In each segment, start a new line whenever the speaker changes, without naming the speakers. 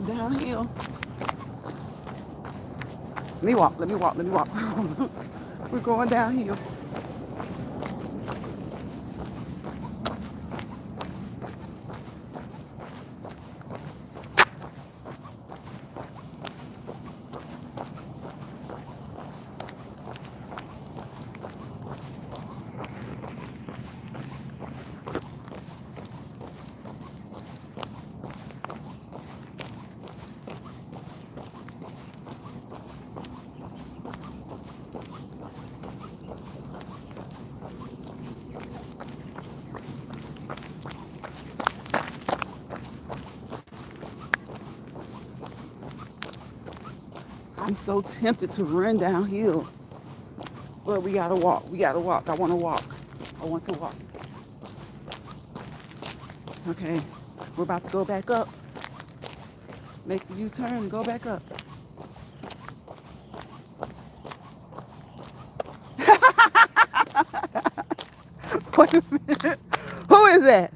going downhill. Let me walk, let me walk, let me walk. We're going downhill. I'm so tempted to run downhill, but we gotta walk. We gotta walk. I wanna walk. I want to walk. Okay, we're about to go back up. Make the U-turn and go back up. Wait a minute. Who is that?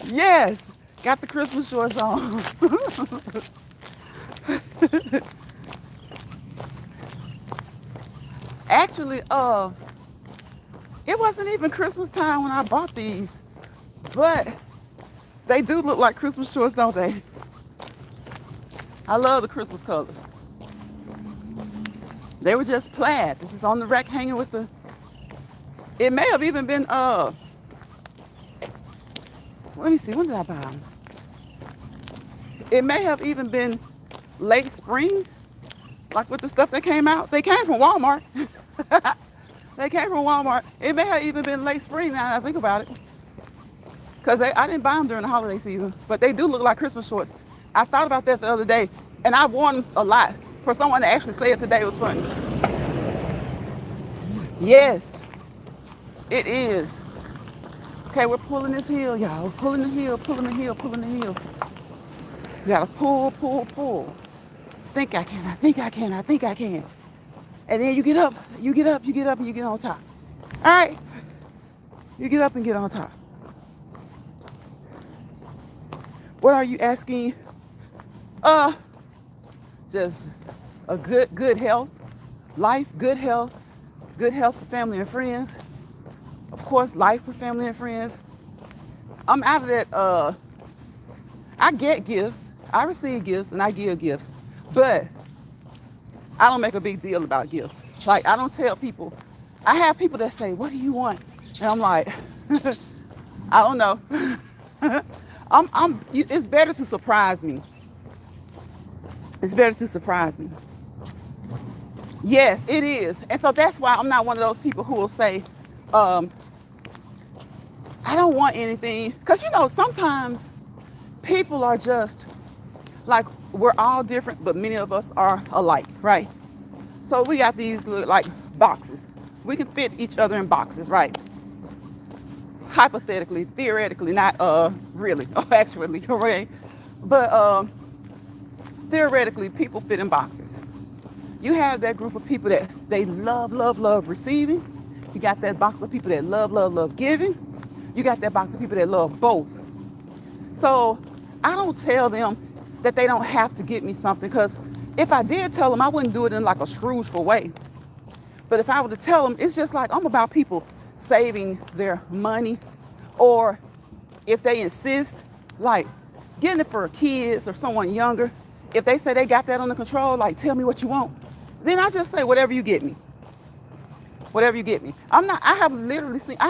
Yes, got the Christmas shorts on. Actually, it wasn't even Christmas time when I bought these, but they do look like Christmas shorts, don't they? I love the Christmas colors. They were just plaid, just on the rack hanging with the. It may have even been Let me see, when did I buy them? It may have even been late spring, like with the stuff that came out. They came from Walmart. They came from Walmart. It may have even been late spring now that I think about it. Because I didn't buy them during the holiday season, but they do look like Christmas shorts. I thought about that the other day, and I worn them a lot. For someone to actually say it today was funny. Yes, it is. Okay, we're pulling this hill, y'all. We're pulling the hill, pulling the hill, pulling the hill. You gotta pull, pull, pull. Think I can, I think I can, I think I can. And then you get up, you get up, you get up, and you get on top. All right, you get up and get on top. What are you asking? Just a good health, life, good health for family and friends. Of course, life for family and friends. I'm out of that. I get gifts, I receive gifts, and I give gifts, but I don't make a big deal about gifts. Like, I don't tell people. I have people that say, "What do you want?" And I'm like, I don't know. It's better to surprise me. It's better to surprise me. Yes, it is. And so that's why I'm not one of those people who will say, I don't want anything. Because, sometimes people are just like, we're all different, but many of us are alike, right? So we got these little, like, boxes. We can fit each other in boxes, right? Hypothetically, theoretically, not really, actually, right? But theoretically, people fit in boxes. You have that group of people that they love receiving. You got that box of people that love giving. You got that box of people that love both. So I don't tell them that they don't have to get me something, because if I did tell them, I wouldn't do it in like a Scroogeful way. But if I were to tell them, it's just like I'm about people saving their money, or if they insist, like getting it for kids or someone younger. If they say they got that under control, like, tell me what you want, then I just say, whatever you get me. Whatever you get me. I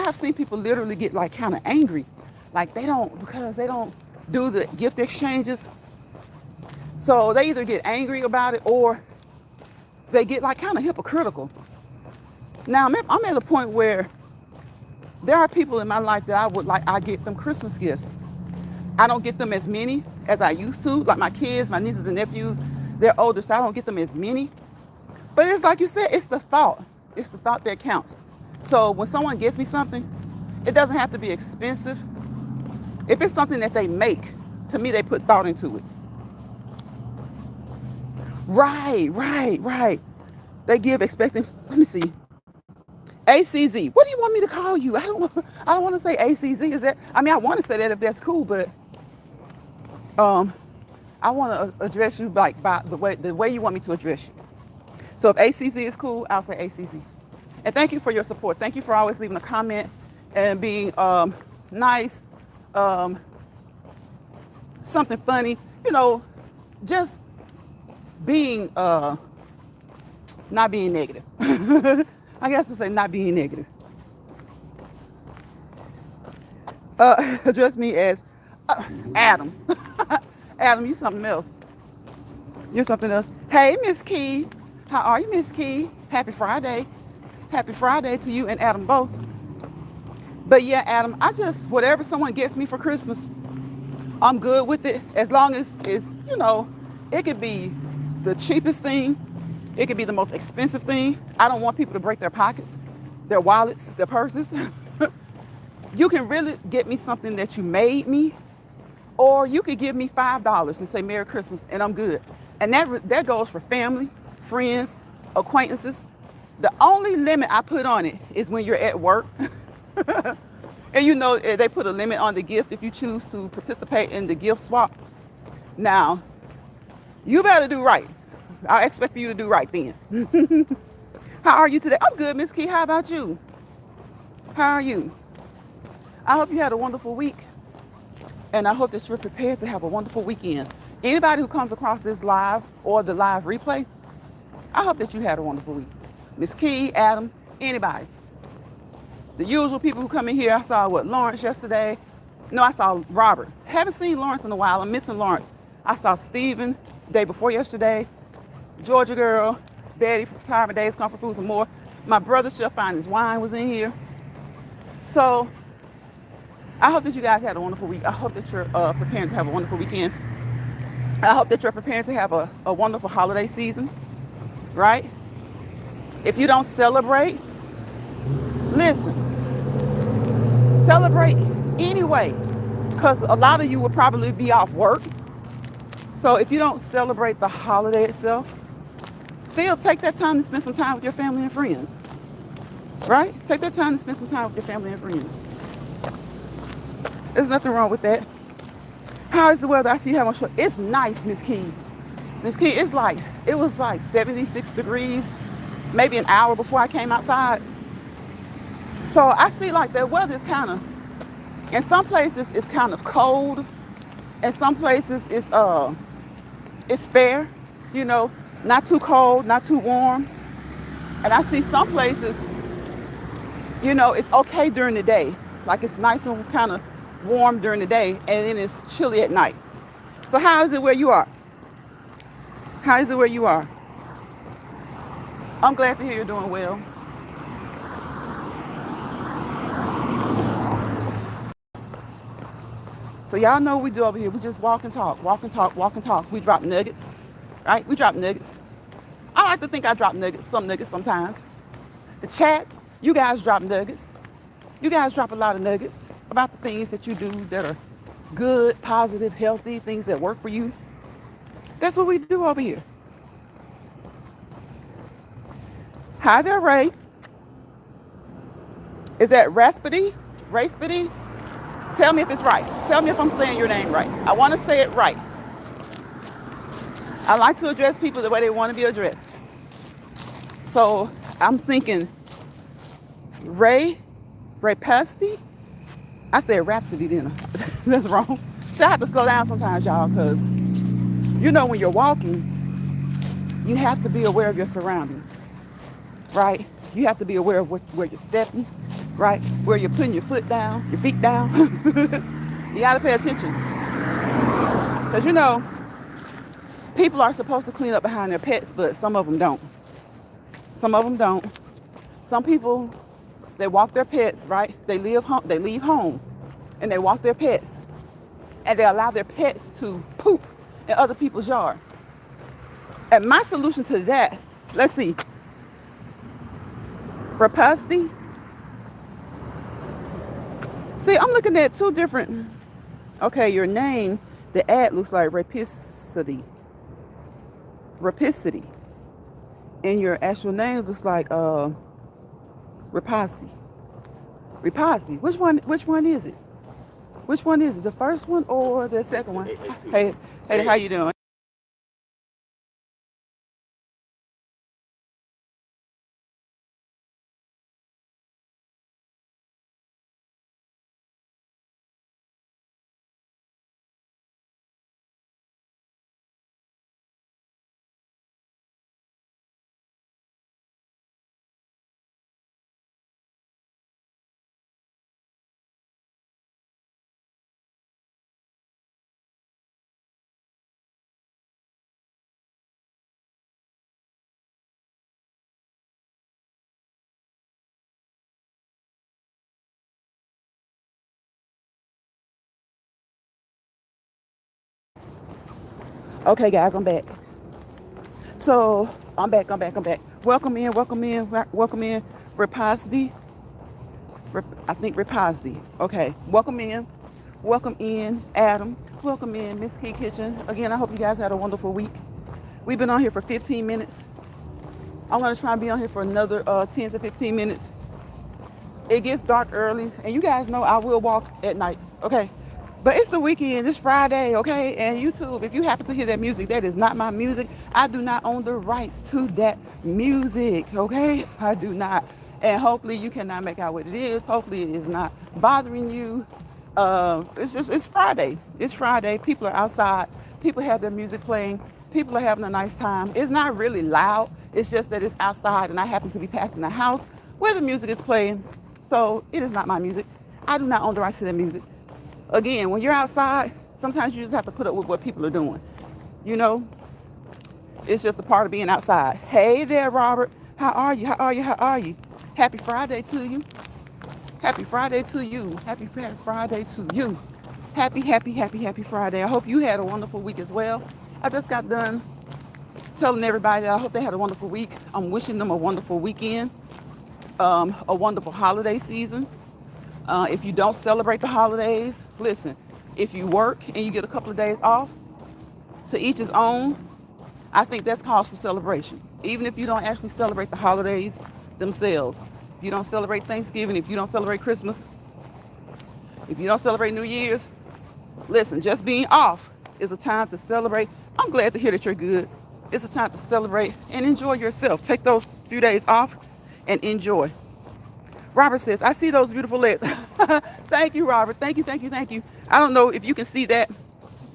have seen people literally get like kind of angry. Like because they don't do the gift exchanges. So they either get angry about it, or they get like kind of hypocritical. Now I'm at a point where there are people in my life that I get them Christmas gifts. I don't get them as many as I used to. Like my kids, my nieces and nephews, they're older, so I don't get them as many. But it's like you said, it's the thought. It's the thought that counts. So when someone gets me something, it doesn't have to be expensive. If it's something that they make, to me, they put thought into it. Right. They give expecting, let me see, ACZ. What do you want me to call you? I don't want to say ACZ. I want to say that if that's cool, but Um, I want to address you like by the way you want me to address you. So if ACZ is cool, I'll say ACZ. And thank you for your support. Thank you for always leaving a comment and being nice, um, something funny. You know, just being not being negative. I guess to say not being negative. Address me as Adam. Adam, you something else. You're something else. Hey, Miss Key. How are you, Miss Key? Happy Friday. Happy Friday to you and Adam both. But yeah, Adam, whatever someone gets me for Christmas, I'm good with it. As long as it could be the cheapest thing. It could be the most expensive thing. I don't want people to break their pockets, their wallets, their purses. You can really get me something that you made me, or you could give me $5 and say Merry Christmas, and I'm good. And that goes for family, friends, acquaintances. The only limit I put on it is when you're at work. And they put a limit on the gift if you choose to participate in the gift swap. Now, you better do right. I expect for you to do right then. How are you today? I'm good, Miss Key. How about you? How are you? I hope you had a wonderful week. And I hope that you're prepared to have a wonderful weekend. Anybody who comes across this live or the live replay, I hope that you had a wonderful week. Miss Key, Adam, anybody. The usual people who come in here. I saw Lawrence yesterday. No, I saw Robert. Haven't seen Lawrence in a while. I'm missing Lawrence. I saw Steven the day before yesterday. Georgia girl, Betty from Retirement Days, Comfort Foods and more. My brother Chef Finest Wine was in here. So I hope that you guys had a wonderful week. I hope that you're preparing to have a wonderful weekend. I hope that you're preparing to have a wonderful holiday season, right? If you don't celebrate, listen, celebrate anyway, because a lot of you will probably be off work. So if you don't celebrate the holiday itself, still take that time to spend some time with your family and friends, right? Take that time to spend some time with your family and friends. There's nothing wrong with that. How is the weather? I see you have on short. It's nice, Miss Key. Miss Key, it was like 76 degrees, maybe an hour before I came outside. So I see like the weather is kind of, in some places it's kind of cold. In some places it's fair, not too cold, not too warm. And I see some places, it's okay during the day. Like it's nice and kind of warm during the day, and then it's chilly at night. So how is it where you are? How is it where you are? I'm glad to hear you're doing well. So y'all know what we do over here. We just walk and talk, walk and talk, walk and talk. We drop nuggets, right? We drop nuggets. I like to think I drop nuggets sometimes. The chat, you guys drop nuggets. You guys drop a lot of nuggets about the things that you do that are good, positive, healthy, things that work for you. That's what we do over here. Hi there, Ray. Is that Raspity? Raspity? Tell me if it's right. Tell me if I'm saying your name right. I want to say it right. I like to address people the way they want to be addressed. So I'm thinking Rapasti? I said Rhapsody, didn't I? That's wrong. So I have to slow down sometimes, y'all, because when you're walking, you have to be aware of your surroundings, right? You have to be aware of where you're stepping, right? Where you're putting your foot down, your feet down. You got to pay attention. Because, people are supposed to clean up behind their pets, but some of them don't. Some of them don't. Some people, they walk their pets, right? They leave home and they walk their pets. And they allow their pets to poop in other people's yard. And my solution to that, let's see. Rapasti. See, I'm looking at two different. Okay, your name, the ad looks like Rapicity. Rapicity. And your actual name looks like Rapasti. Rapasti. Which one is it? Which one is it? The first one or the second one? Hey, hey, how you doing? Okay, guys, I'm back. So I'm back. Welcome in, Rapazdi. I think Rapazdi. Okay, welcome in, Adam. Welcome in, Miss Key Kitchen. Again, I hope you guys had a wonderful week. We've been on here for 15 minutes. I'm gonna try and be on here for another 10 to 15 minutes. It gets dark early, and you guys know I will walk at night, okay? But it's the weekend, it's Friday, okay? And YouTube, if you happen to hear that music, that is not my music. I do not own the rights to that music, okay? I do not. And hopefully you cannot make out what it is. Hopefully it is not bothering you. It's Friday. It's Friday. People are outside. People have their music playing. People are having a nice time. It's not really loud. It's just that it's outside, and I happen to be passing the house where the music is playing. So it is not my music. I do not own the rights to that music. Again, when you're outside, sometimes you just have to put up with what people are doing. You know, it's just a part of being outside. Hey there, Robert. How are you? How are you? How are you? Happy Friday to you. Happy Friday to you. Happy Friday to you. Happy Friday. I hope you had a wonderful week as well. I just got done telling everybody that I hope they had a wonderful week. I'm wishing them a wonderful weekend, a wonderful holiday season. If you don't celebrate the holidays, listen, if you work and you get a couple of days off, to each his own, I think that's cause for celebration. Even if you don't actually celebrate the holidays themselves. If you don't celebrate Thanksgiving, if you don't celebrate Christmas, if you don't celebrate New Year's, listen, just being off is a time to celebrate. I'm glad to hear that you're good. It's a time to celebrate and enjoy yourself. Take those few days off and enjoy. Robert says, I see those beautiful legs. Thank you, Robert. Thank you. I don't know if you can see that.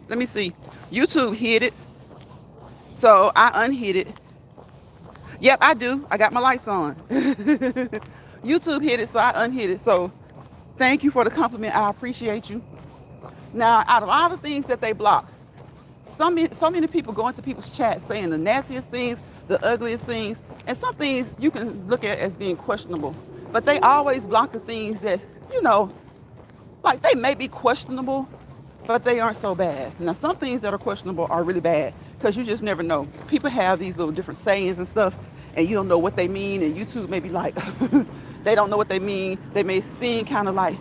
Let me see. YouTube hid it. So I unhid it. Yep, I do. I got my lights on. YouTube hid it, so I unhid it. So thank you for the compliment. I appreciate you. Now, out of all the things that they block, so many people go into people's chats saying the nastiest things, the ugliest things, and some things you can look at as being questionable. But they always block the things that, like they may be questionable, but they aren't so bad. Now, some things that are questionable are really bad because you just never know. People have these little different sayings and stuff, and you don't know what they mean, and YouTube may be like, they don't know what they mean. They may seem kind of like,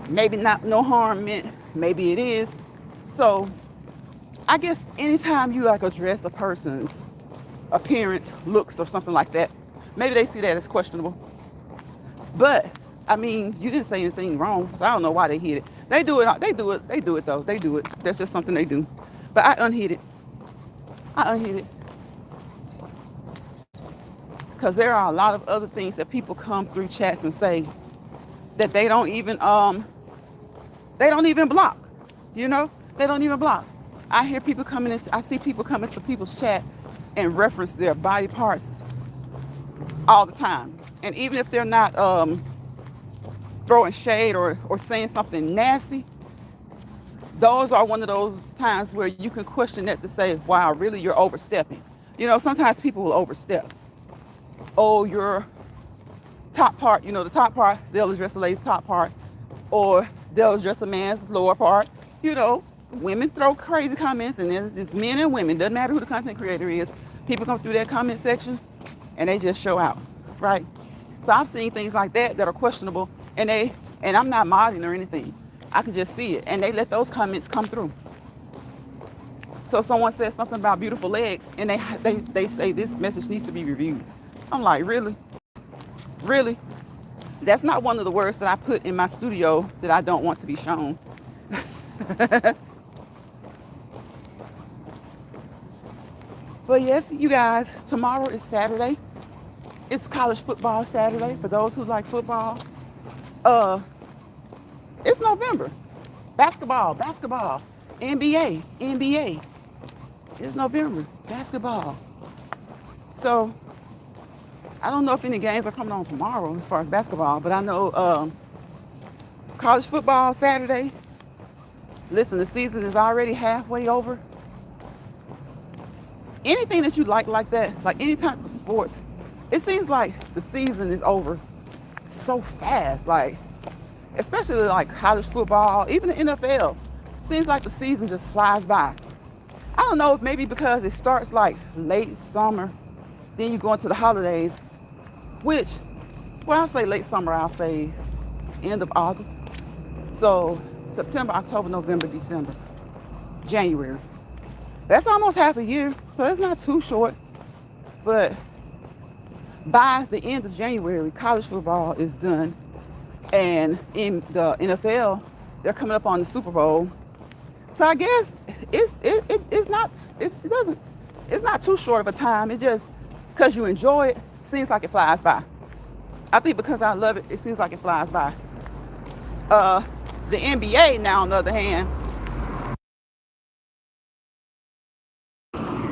maybe not no harm meant, maybe it is. So I guess anytime you like address a person's appearance, looks, or something like that, maybe they see that as questionable. But I mean, you didn't say anything wrong, so I don't know why they hid it. They do it. They do it though. They do it. That's just something they do. But I unhid it because there are a lot of other things that people come through chats and say that they don't even block. They don't even block. I hear people I see people come into people's chat and reference their body parts all the time. And even if they're not throwing shade or saying something nasty, those are one of those times where you can question that to say, wow, really, you're overstepping. Sometimes people will overstep. Oh, your top part, the top part, they'll address the lady's top part, or they'll address a man's lower part. Women throw crazy comments, and then it's men and women. Doesn't matter who the content creator is. People come through that comment section, and they just show out, right? So I've seen things like that are questionable, and I'm not modding or anything. I can just see it, and they let those comments come through. So someone says something about beautiful legs, and they say this message needs to be reviewed. I'm like, really? That's not one of the words that I put in my studio that I don't want to be shown. But yes, you guys, tomorrow is Saturday. It's college football Saturday for those who like football. Uh, it's November. Basketball. NBA. It's November. Basketball. So I don't know if any games are coming on tomorrow as far as basketball, but I know college football Saturday. Listen, the season is already halfway over. Anything that you like that, like any type of sports, it seems like the season is over so fast. Like, especially like college football, even the NFL, seems like the season just flies by. I don't know if maybe because it starts like late summer, then you go into the holidays, which, well, I'll say late summer, I'll say end of August. So September, October, November, December, January. That's almost half a year, so it's not too short. But by the end of January, college football is done. And in the NFL, they're coming up on the Super Bowl. So I guess it's not too short of a time. It's just because you enjoy it, seems like it flies by. I think because I love it, it seems like it flies by. The NBA now, on the other hand,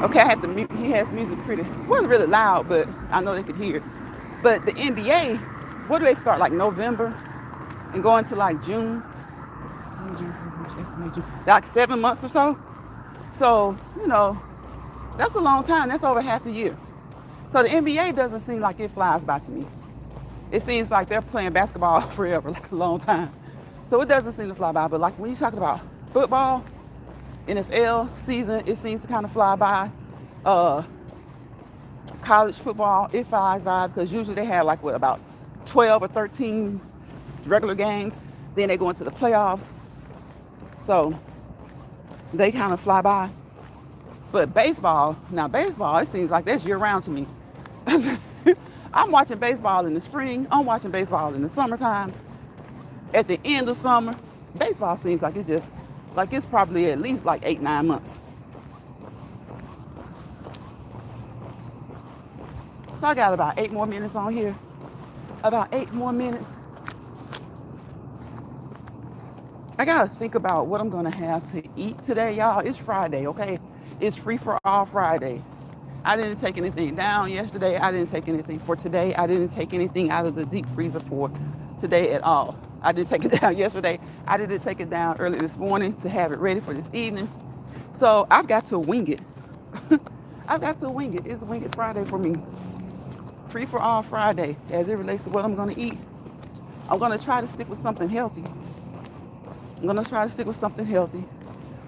okay, he has music pretty. It wasn't really loud, but I know they could hear it. But the NBA, what do they start, like November and go into like June? Like 7 months or so. So, that's a long time. That's over half a year. So the NBA doesn't seem like it flies by to me. It seems like they're playing basketball forever, like a long time. So it doesn't seem to fly by. But like when you're talking about football, NFL season, it seems to kind of fly by. College football, it flies by because usually they have like about 12 or 13 regular games. Then they go into the playoffs. So they kind of fly by. But baseball, it seems like that's year round to me. I'm watching baseball in the spring. I'm watching baseball in the summertime. At the end of summer, baseball seems like it's probably at least like 8-9 months. So I got about 8 more minutes on here. About 8 more minutes. I gotta think about what I'm gonna have to eat today, y'all. It's Friday, okay? It's free for all Friday. I didn't take anything down yesterday. I didn't take anything for today. I didn't take anything out of the deep freezer for today at all. I didn't take it down yesterday. I didn't take it down early this morning to have it ready for this evening. So I've got to wing it. I've got to wing it. It's Wing It Friday for me. Free for all Friday as it relates to what I'm gonna eat. I'm gonna try to stick with something healthy.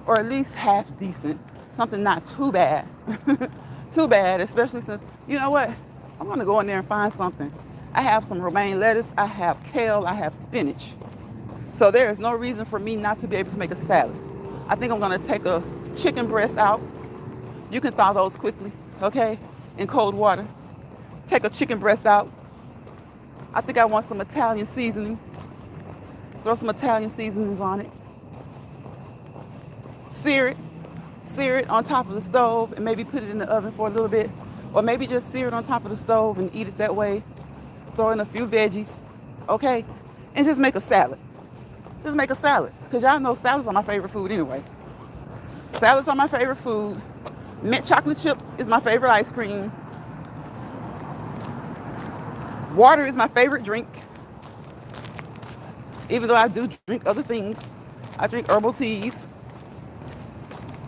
Or at least half decent. Something not too bad. Too bad, especially since, you know what? I'm gonna go in there and find something. I have some romaine lettuce, I have kale, I have spinach. So there is no reason for me not to be able to make a salad. I think I'm gonna take a chicken breast out. You can thaw those quickly, okay? In cold water. Take a chicken breast out. I think I want some Italian seasonings. Throw some Italian seasonings on it. Sear it on top of the stove and maybe put it in the oven for a little bit. Or maybe just sear it on top of the stove and eat it that way. Throw in a few veggies, okay? And just make a salad. Just make a salad. Because y'all know salads are my favorite food anyway. Salads are my favorite food. Mint chocolate chip is my favorite ice cream. Water is my favorite drink. Even though I do drink other things. I drink herbal teas.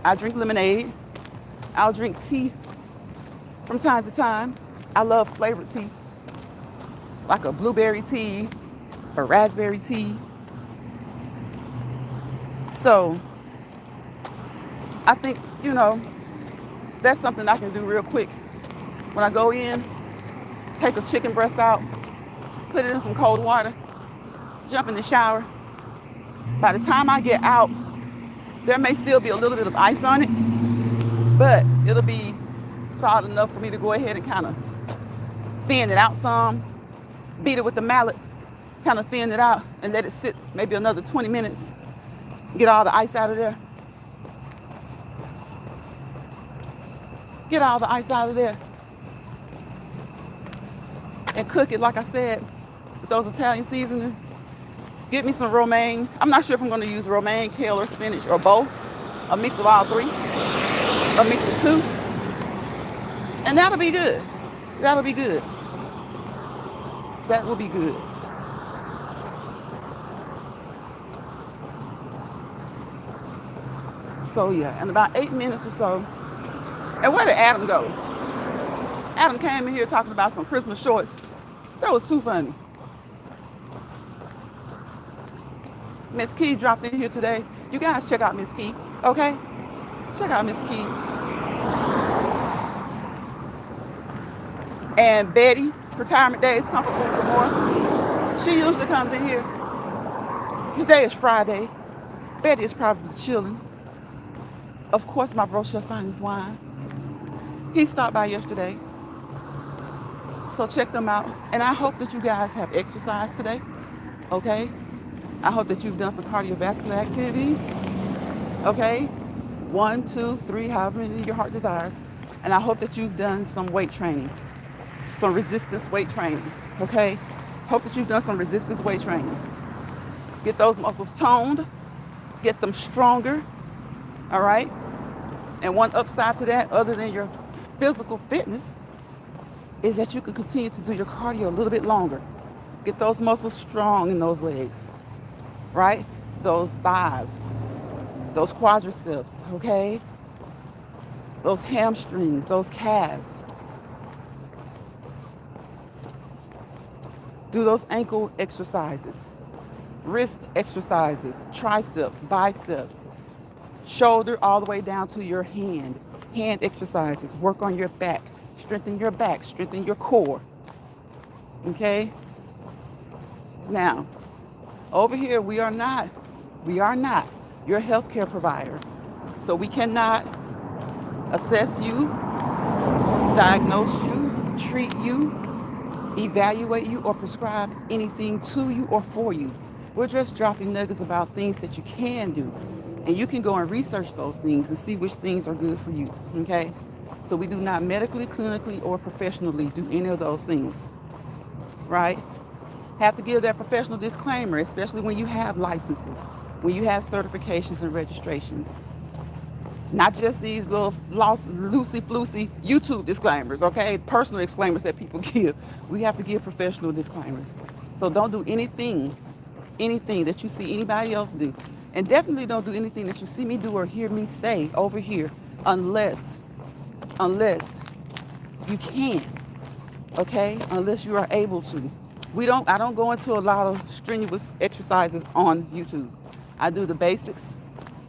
I drink lemonade. I'll drink tea from time to time. I love flavored tea. Like a blueberry tea, a raspberry tea. So I think, that's something I can do real quick. When I go in, take a chicken breast out, put it in some cold water, jump in the shower. By the time I get out, there may still be a little bit of ice on it, but it'll be thawed enough for me to go ahead and kind of thin it out some, beat it with the mallet, kind of thin it out and let it sit maybe another 20 minutes. Get all the ice out of there. Get all the ice out of there. And cook it, like I said, with those Italian seasonings. Get me some romaine. I'm not sure if I'm going to use romaine, kale, or spinach, or both. A mix of all three. A mix of two. And that'll be good. That'll be good. That will be good. So yeah, in about 8 minutes or so. And where did Adam go? Adam came in here talking about some Christmas shorts. That was too funny. Miss Key dropped in here today. You guys check out Miss Key, okay? Check out Miss Key. And Betty, retirement days, comfortable for more. She usually comes in here. Today is Friday. Betty is probably chilling. Of course, my bro Chef Finest Wine. He stopped by yesterday. So check them out. And I hope that you guys have exercise today. Okay? I hope that you've done some cardiovascular activities. Okay? 1, 2, 3, however many your heart desires. And I hope that you've done some weight training. Some resistance weight training. Okay? Hope that you've done some resistance weight training. Get those muscles toned. Get them stronger. All right? And one upside to that, other than your physical fitness, is that you can continue to do your cardio a little bit longer. Get those muscles strong in those legs, right? Those thighs, those quadriceps, okay? Those hamstrings, those calves. Do those ankle exercises, wrist exercises, triceps, biceps, shoulder all the way down to your hand. Hand exercises. Work on your back. Strengthen your back. Strengthen your core. Okay? Now, over here, we are not your healthcare provider. So we cannot assess you, diagnose you, treat you, evaluate you, or prescribe anything to you or for you. We're just dropping nuggets about things that you can do. And you can go and research those things and see which things are good for you, okay? So we do not medically, clinically, or professionally do any of those things, right? Have to give that professional disclaimer, especially when you have licenses, when you have certifications and registrations. Not just these little loosey-floosey YouTube disclaimers, okay? Personal disclaimers that people give. We have to give professional disclaimers. So don't do anything that you see anybody else do. And definitely don't do anything that you see me do or hear me say over here unless you can, okay? Unless you are able to. I don't go into a lot of strenuous exercises on YouTube. I do the basics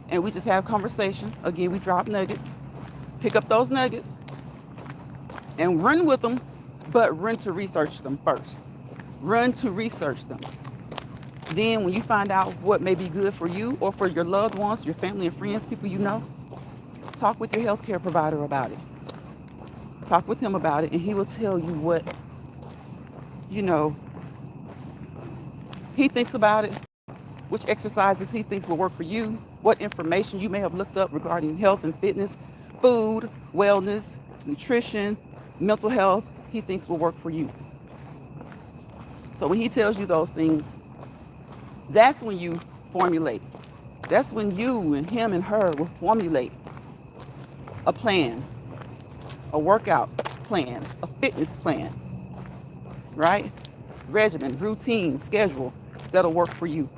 and we just have conversation. Again, we drop nuggets, pick up those nuggets and run with them, but run to research them first. Run to research them. Then when you find out what may be good for you or for your loved ones, your family and friends, people you know, talk with your healthcare provider about it. Talk with him about it and he will tell you what, he thinks about it, which exercises he thinks will work for you, what information you may have looked up regarding health and fitness, food, wellness, nutrition, mental health, he thinks will work for you. So when he tells you those things, that's when you formulate. That's when you and him and her will formulate a plan, a workout plan, a fitness plan, right? Regimen, routine, schedule that'll work for you.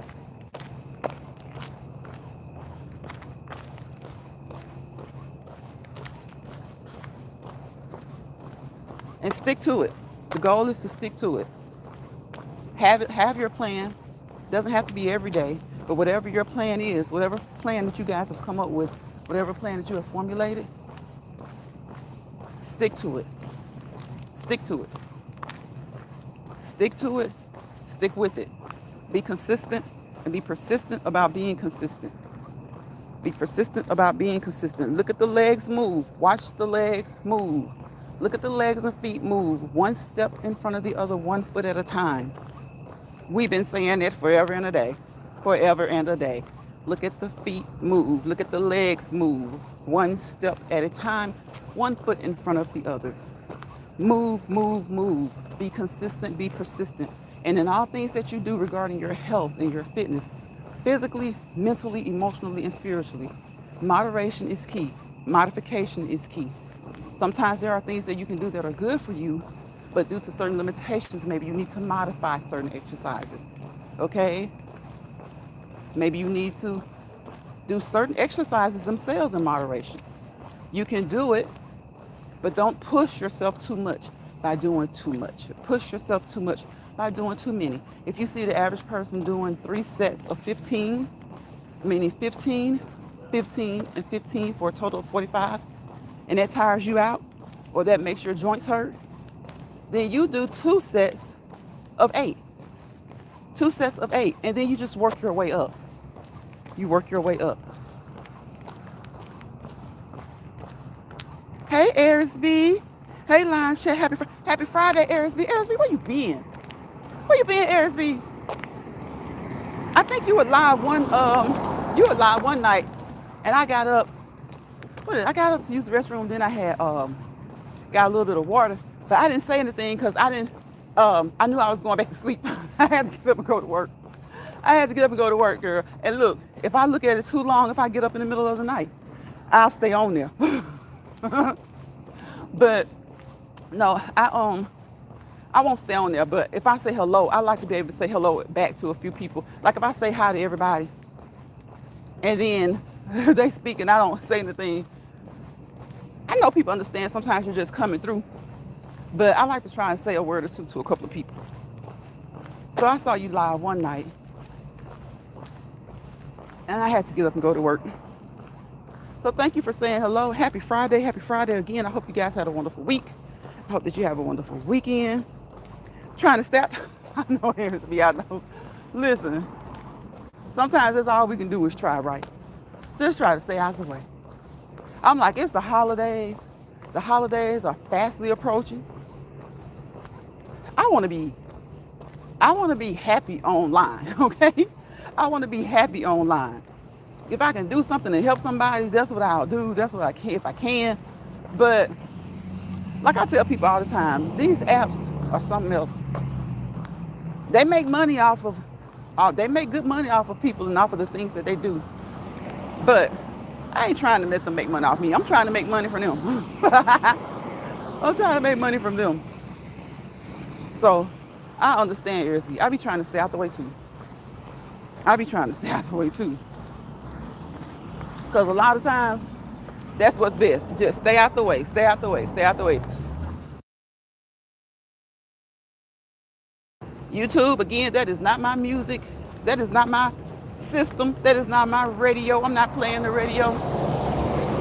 And stick to it. The goal is to stick to it. Have your plan. Doesn't have to be every day, but whatever your plan is, whatever plan that you guys have come up with, whatever plan that you have formulated, stick to it. Stick to it. Stick to it. Stick with it. Be consistent and be persistent about being consistent. Be persistent about being consistent. Look at the legs move. Watch the legs move. Look at the legs and feet move. One step in front of the other, 1 foot at a time. We've been saying it forever and a day. Forever and a day. Look at the feet move. Look at the legs move. One step at a time, one foot in front of the other. Move, move, move. Be consistent, be persistent. And in all things that you do regarding your health and your fitness, physically, mentally, emotionally, and spiritually, moderation is key. Modification is key. Sometimes there are things that you can do that are good for you, but due to certain limitations, maybe you need to modify certain exercises. Okay? Maybe you need to do certain exercises themselves in moderation. You can do it, but don't push yourself too much by doing too much. Push yourself too much by doing too many. If you see the average person doing 3 sets of 15, meaning 15, 15, and 15 for a total of 45, and that tires you out, or that makes your joints hurt, then you do 2 sets of 8. 2 sets of 8, and then you just work your way up. You work your way up. Hey, Arisby. Hey, Lion Chat. Happy Friday, Arisby. Arisby, where you been? Where you been, Arisby? I think you were live one night, and I got up. I got up to use the restroom. Then I had got a little bit of water, but I didn't say anything because I knew I was going back to sleep. I had to get up and go to work. I had to get up and go to work, girl. And look, if I look at it too long, if I get up in the middle of the night, I'll stay on there. But no, I won't stay on there. But if I say hello, I like to be able to say hello back to a few people. Like if I say hi to everybody, and then they speak and I don't say anything, I know people understand sometimes you're just coming through. But I like to try and say a word or two to a couple of people. So I saw you live one night, and I had to get up and go to work. So thank you for saying hello. Happy Friday. Happy Friday again. I hope you guys had a wonderful week. I hope that you have a wonderful weekend. Trying to stop. I know Arisby, I know. Listen, sometimes that's all we can do is try, right? Just try to stay out of the way. I'm like, it's the holidays. The holidays are fastly approaching. I want to be happy online, okay? I want to be happy online. If I can do something to help somebody, that's what I'll do. That's what I can, if I can. But like I tell people all the time, these apps are something else. They make money off of, they make good money off of people and off of the things that they do. But I ain't trying to let them make money off me. I'm trying to make money from them. I'm trying to make money from them. So I understand, Arisby. I be trying to stay out the way too. Because a lot of times, that's what's best. Just stay out the way, stay out the way, stay out the way. YouTube, again, that is not my music. That is not my system. That is not my radio. I'm not playing the radio.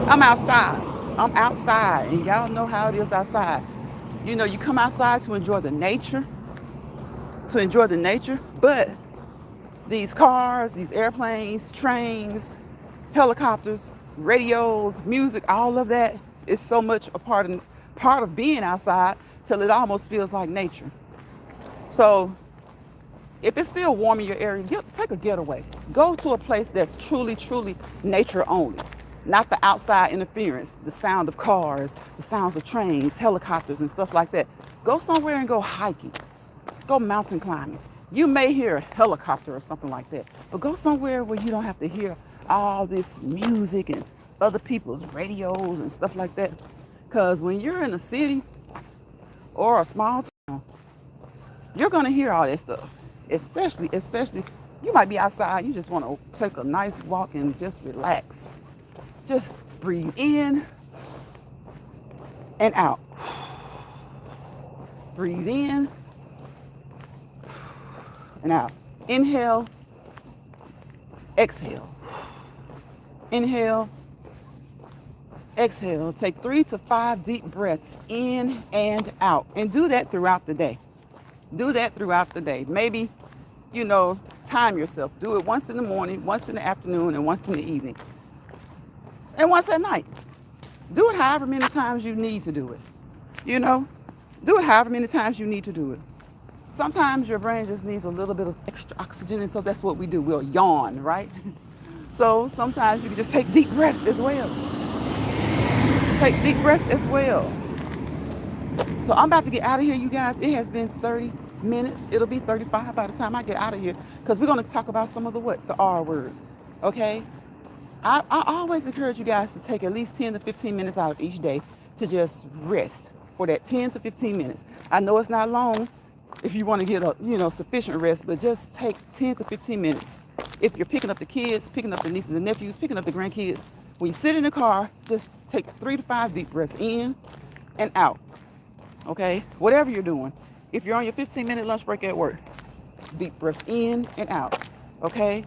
I'm outside. And y'all know how it is outside. You know, you come outside to enjoy the nature. But these cars, these airplanes, trains, helicopters, radios, music, all of that is so much a part of being outside till it almost feels like nature. So if it's still warm in your area, take a getaway. Go to a place that's truly, truly nature only. Not the outside interference, the sound of cars, the sounds of trains, helicopters, and stuff like that. Go somewhere and go hiking. Go mountain climbing. You may hear a helicopter or something like that, but go somewhere where you don't have to hear all this music and other people's radios and stuff like that. Because when you're in a city or a small town, you're going to hear all that stuff. Especially, you might be outside, you just want to take a nice walk and just relax. Just breathe in and out. Breathe in and out. Inhale, exhale. Inhale, exhale. Take 3 to 5 deep breaths in and out. And do that throughout the day. Maybe, time yourself. Do it once in the morning, once in the afternoon, and once in the evening. And once at night. Do it however many times you need to do it. Do it however many times you need to do it. Sometimes your brain just needs a little bit of extra oxygen, and so that's what we do. We'll yawn, right? So sometimes you can just take deep breaths as well. Take deep breaths as well. So I'm about to get out of here, you guys. It has been 30 minutes. It'll be 35 by the time I get out of here, because we're going to talk about some of the what? The R words. Okay? I always encourage you guys to take at least 10 to 15 minutes out of each day to just rest for that 10 to 15 minutes. I know it's not long if you want to get a sufficient rest, but just take 10 to 15 minutes. If you're picking up the kids, picking up the nieces and nephews, picking up the grandkids, when you sit in the car, just take 3 to 5 deep breaths in and out. Okay? Whatever you're doing. If you're on your 15-minute lunch break at work, deep breaths in and out. Okay?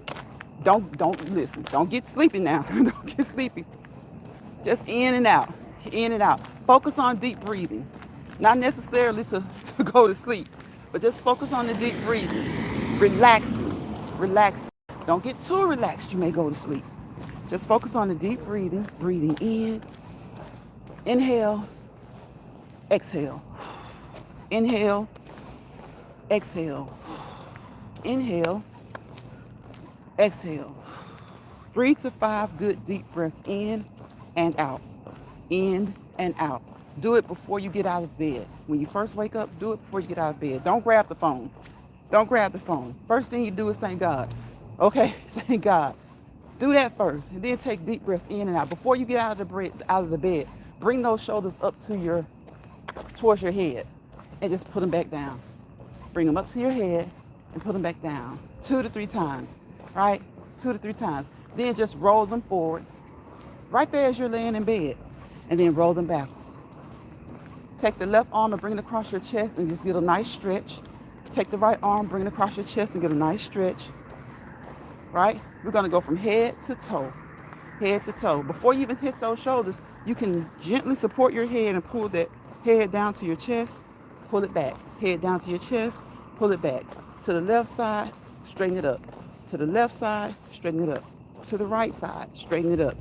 Don't listen. Don't get sleepy now. Don't get sleepy. Just in and out. In and out. Focus on deep breathing. Not necessarily to go to sleep, but just focus on the deep breathing. Relaxing. Relaxing. Don't get too relaxed. You may go to sleep. Just focus on the deep breathing. Breathing in. Inhale. Exhale. Inhale. Exhale. Inhale. Exhale. 3 to 5 good deep breaths in and out. In and out. Do it before you get out of bed. When you first wake up, do it before you get out of bed. Don't grab the phone. Don't grab the phone. First thing you do is thank God. Okay? Thank God. Do that first. And then take deep breaths in and out. Before you get out of the bed, bring those shoulders up towards your head and just put them back down. Bring them up to your head and put them back down 2 to 3 times. Right? 2 to 3 times. Then just roll them forward. Right there as you're laying in bed. And then roll them backwards. Take the left arm and bring it across your chest and just get a nice stretch. Take the right arm, bring it across your chest and get a nice stretch. Right? We're going to go from head to toe. Head to toe. Before you even hit those shoulders, you can gently support your head and pull that head down to your chest. Pull it back. Head down to your chest. Pull it back. To the left side, straighten it up. To the left side, straighten it up. To the right side, straighten it up.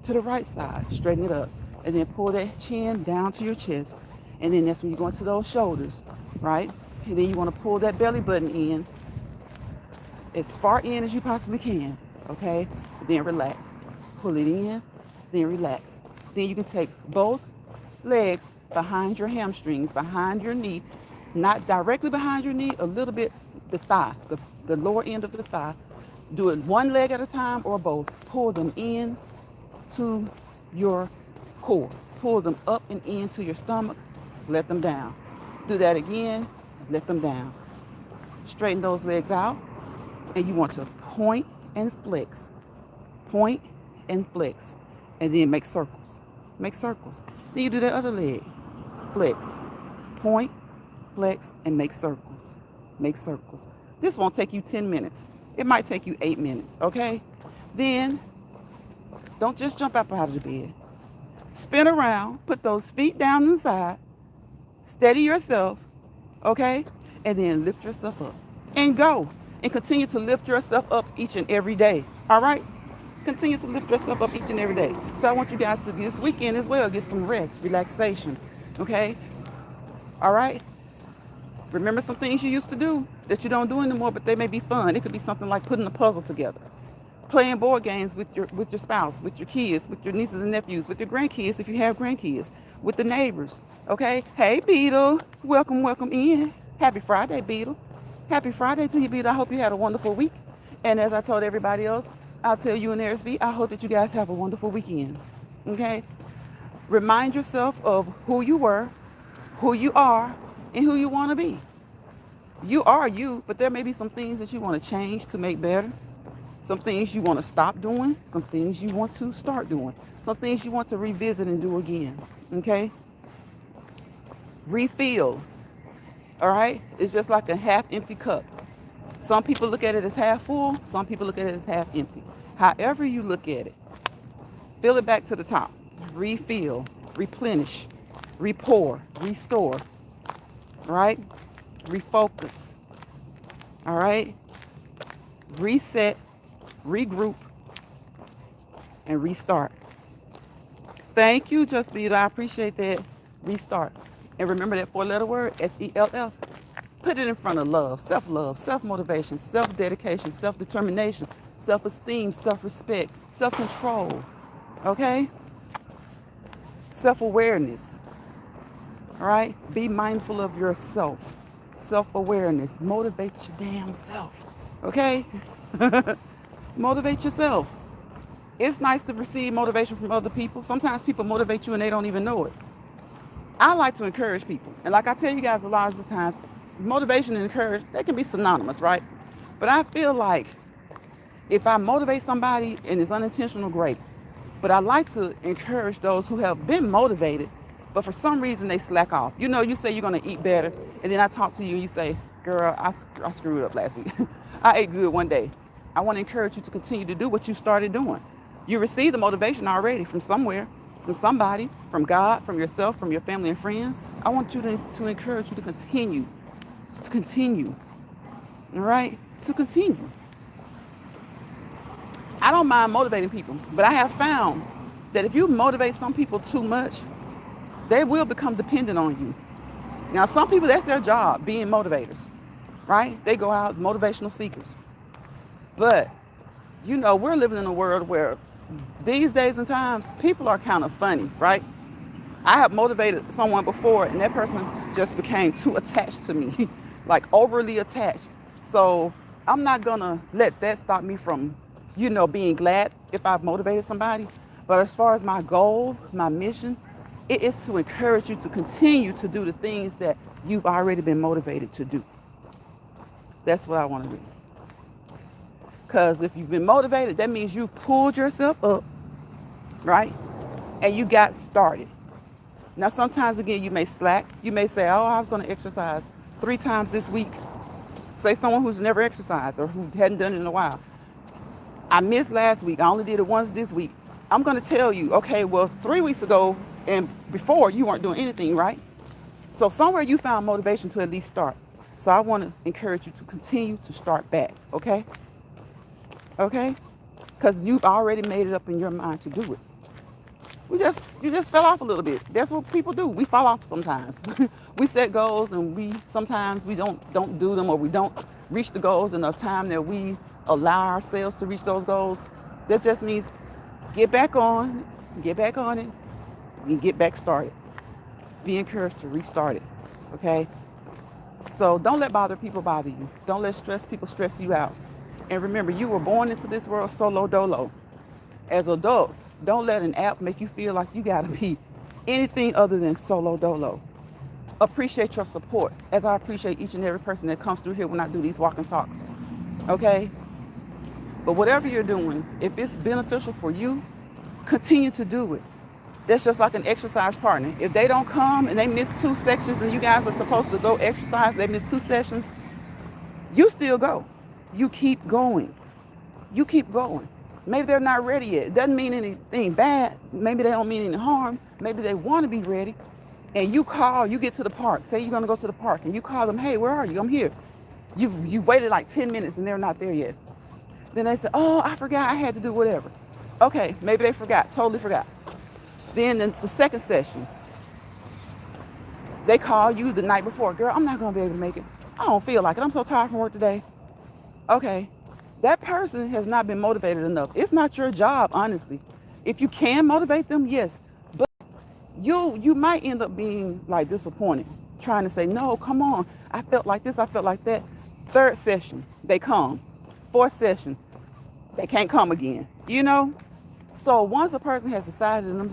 To the right side, straighten it up. And then pull that chin down to your chest. And then that's when you go into those shoulders, right? And then you want to pull that belly button in as far in as you possibly can, okay? Then relax. Pull it in, then relax. Then you can take both legs behind your hamstrings, behind your knee, not directly behind your knee, a little bit the thigh, the lower end of the thigh. Do it one leg at a time or both. Pull them in to your core. Pull them up and into your stomach. Let them down. Do that again. Let them down. Straighten those legs out. And you want to point and flex. Point and flex. And then make circles. Make circles. Then you do that other leg. Flex. Point, flex, and make circles. Make circles. This won't take you 10 minutes. It might take you 8 minutes, okay? Then, don't just jump up out of the bed. Spin around, put those feet down on the side, steady yourself, okay? And then lift yourself up. And go. And continue to lift yourself up each and every day, all right? Continue to lift yourself up each and every day. So I want you guys to, this weekend as well, get some rest, relaxation, okay? All right? Remember some things you used to do that you don't do anymore, but they may be fun. It could be something like putting a puzzle together, playing board games with your spouse, with your kids, with your nieces and nephews, with your grandkids if you have grandkids, with the neighbors. Okay? Hey, Beetle. Welcome in. Happy Friday, Beetle. Happy Friday to you, Beetle. I hope you had a wonderful week. And as I told everybody else, I'll tell you and Aries, I hope that you guys have a wonderful weekend. Okay? Remind yourself of who you were, who you are, and who you want to be. You are you, but there may be some things that you want to change to make better. Some things you want to stop doing. Some things you want to start doing. Some things you want to revisit and do again. Okay? Refill. All right? It's just like a half-empty cup. Some people look at it as half full. Some people look at it as half empty. However you look at it, fill it back to the top. Refill. Replenish. Repour. Restore. All right? Refocus. All right? Reset. Regroup, and restart. Thank you, Just Beat. I appreciate that. Restart. And remember that 4-letter word, SELF. Put it in front of love, self-motivation, self-dedication, self-determination, self-esteem, self-respect, self-control, okay? Self-awareness, all right? Be mindful of yourself. Self-awareness. Motivate your damn self, okay? Motivate yourself. It's nice to receive motivation from other people. Sometimes people motivate you and they don't even know it. I like to encourage people. And like I tell you guys a lot of the times, motivation and encourage, they can be synonymous, right? But I feel like if I motivate somebody and it's unintentional, great. But I like to encourage those who have been motivated, but for some reason they slack off. You know, you say you're going to eat better, and then I talk to you and you say, girl, I screwed up last week. I ate good one day. I want to encourage you to continue to do what you started doing. You received the motivation already from somewhere, from somebody, from God, from yourself, from your family and friends. I want you to encourage you to continue, all right? To continue. I don't mind motivating people, but I have found that if you motivate some people too much, they will become dependent on you. Now, some people, that's their job, being motivators, right? They go out, motivational speakers. But, you know, we're living in a world where these days and times, people are kind of funny, right? I have motivated someone before, and that person just became too attached to me, like overly attached. So I'm not going to let that stop me from, you know, being glad if I've motivated somebody. But as far as my goal, my mission, it is to encourage you to continue to do the things that you've already been motivated to do. That's what I want to do. Because if you've been motivated, that means you've pulled yourself up, right? And you got started. Now, sometimes, again, you may slack. You may say, oh, I was going to exercise 3 times this week. Say someone who's never exercised or who hadn't done it in a while. I missed last week. I only did it once this week. I'm going to tell you, okay, well, 3 weeks ago and before, you weren't doing anything, right? So somewhere you found motivation to at least start. So I want to encourage you to continue to start back, okay? Okay? Because you've already made it up in your mind to do it. You just fell off a little bit. That's what people do. We fall off sometimes. We set goals and sometimes we don't do them, or we don't reach the goals in the time that we allow ourselves to reach those goals. That just means get back on it, and get back started. Be encouraged to restart it. Okay? So don't let people bother you. Don't let people stress you out. And remember, you were born into this world solo dolo. As adults, don't let an app make you feel like you gotta be anything other than solo dolo. Appreciate your support, as I appreciate each and every person that comes through here when I do these walk and talks. Okay? But whatever you're doing, if it's beneficial for you, continue to do it. That's just like an exercise partner. If they don't come and they miss 2 sections and you guys are supposed to go exercise, they miss 2 sessions, you still go. You keep going. You keep going. Maybe they're not ready yet. It doesn't mean anything bad. Maybe they don't mean any harm. Maybe they want to be ready. And you get to the park. Say you're going to go to the park and you call them, hey, where are you? I'm here. You've waited like 10 minutes and they're not there yet. Then they say, oh, I forgot I had to do whatever. Okay, maybe they forgot, totally forgot. Then it's the second session. They call you the night before. Girl, I'm not going to be able to make it. I don't feel like it. I'm so tired from work today. Okay. That person has not been motivated enough. It's not your job, honestly. If you can motivate them, yes. But you might end up being like disappointed, trying to say, no, come on. I felt like this, I felt like that. 3rd session, they come. 4th session, they can't come again. You know? So once a person has decided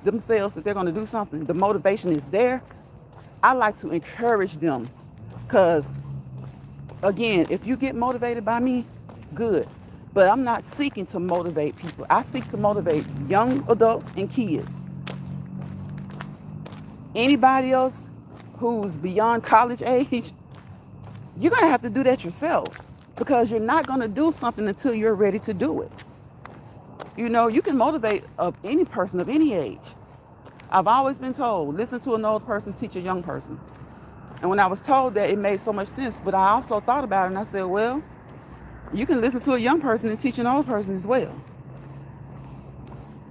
themselves that they're going to do something, the motivation is there. I like to encourage them. Because, again, if you get motivated by me, good. But I'm not seeking to motivate people. I seek to motivate young adults and kids. Anybody else who's beyond college age, you're going to have to do that yourself, because you're not going to do something until you're ready to do it. You know, you can motivate any person of any age. I've always been told, listen to an old person, teach a young person. And when I was told that, it made so much sense. But I also thought about it and I said, well, you can listen to a young person and teach an old person as well.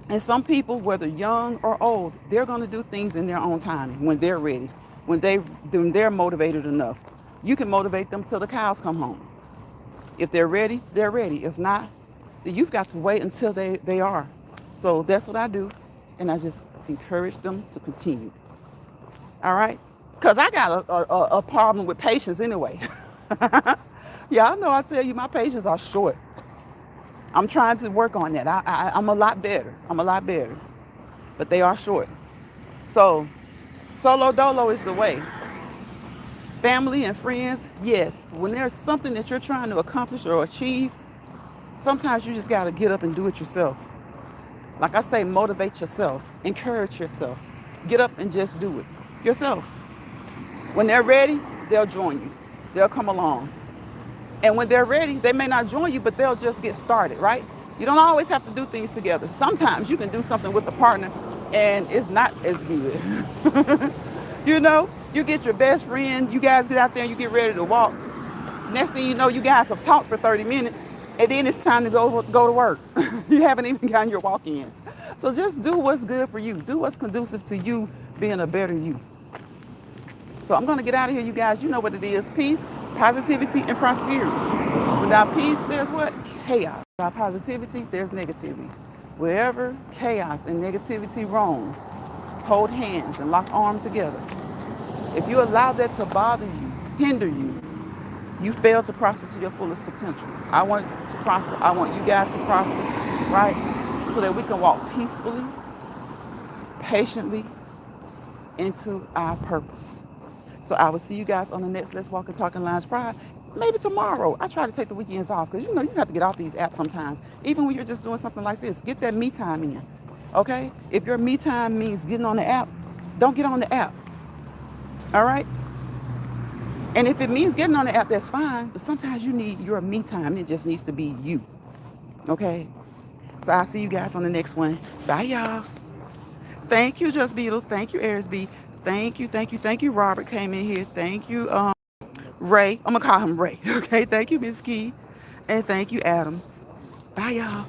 And some people, whether young or old, they're going to do things in their own time when they're ready, when they're motivated enough. You can motivate them till the cows come home. If they're ready, they're ready. If not, then you've got to wait until they are. So that's what I do. And I just encourage them to continue. All right? Because I got a problem with patience anyway. Yeah, I know I tell you my patience are short. I'm trying to work on that. I'm a lot better. I'm a lot better. But they are short. So solo dolo is the way. Family and friends, yes. When there's something that you're trying to accomplish or achieve, sometimes you just got to get up and do it yourself. Like I say, motivate yourself, encourage yourself. Get up and just do it yourself. When they're ready, they'll join you. They'll come along. And when they're ready, they may not join you, but they'll just get started, right? You don't always have to do things together. Sometimes you can do something with a partner and it's not as good. You know, you get your best friend, you guys get out there and you get ready to walk. Next thing you know, you guys have talked for 30 minutes and then it's time to go to work. You haven't even gotten your walk in. So just do what's good for you. Do what's conducive to you being a better you. So I'm going to get out of here, you guys. You know what it is. Peace, positivity, and prosperity. Without peace, there's what? Chaos. Without positivity, there's negativity. Wherever chaos and negativity roam, hold hands and lock arms together. If you allow that to bother you, hinder you, you fail to prosper to your fullest potential. I want to prosper. I want you guys to prosper, right? So that we can walk peacefully, patiently into our purpose. So I will see you guys on the next Let's Walk and Talk and Lounge Pride. Maybe tomorrow. I try to take the weekends off because, you have to get off these apps sometimes. Even when you're just doing something like this, get that me time in. Okay? If your me time means getting on the app, don't get on the app. All right? And if it means getting on the app, that's fine. But sometimes you need your me time. It just needs to be you. Okay? So I'll see you guys on the next one. Bye, y'all. Thank you, Just Beetle. Thank you, Arisby. Thank you, Robert came in here. Thank you, Ray. I'm going to call him Ray. Okay, thank you, Miss Key. And thank you, Adam. Bye, y'all.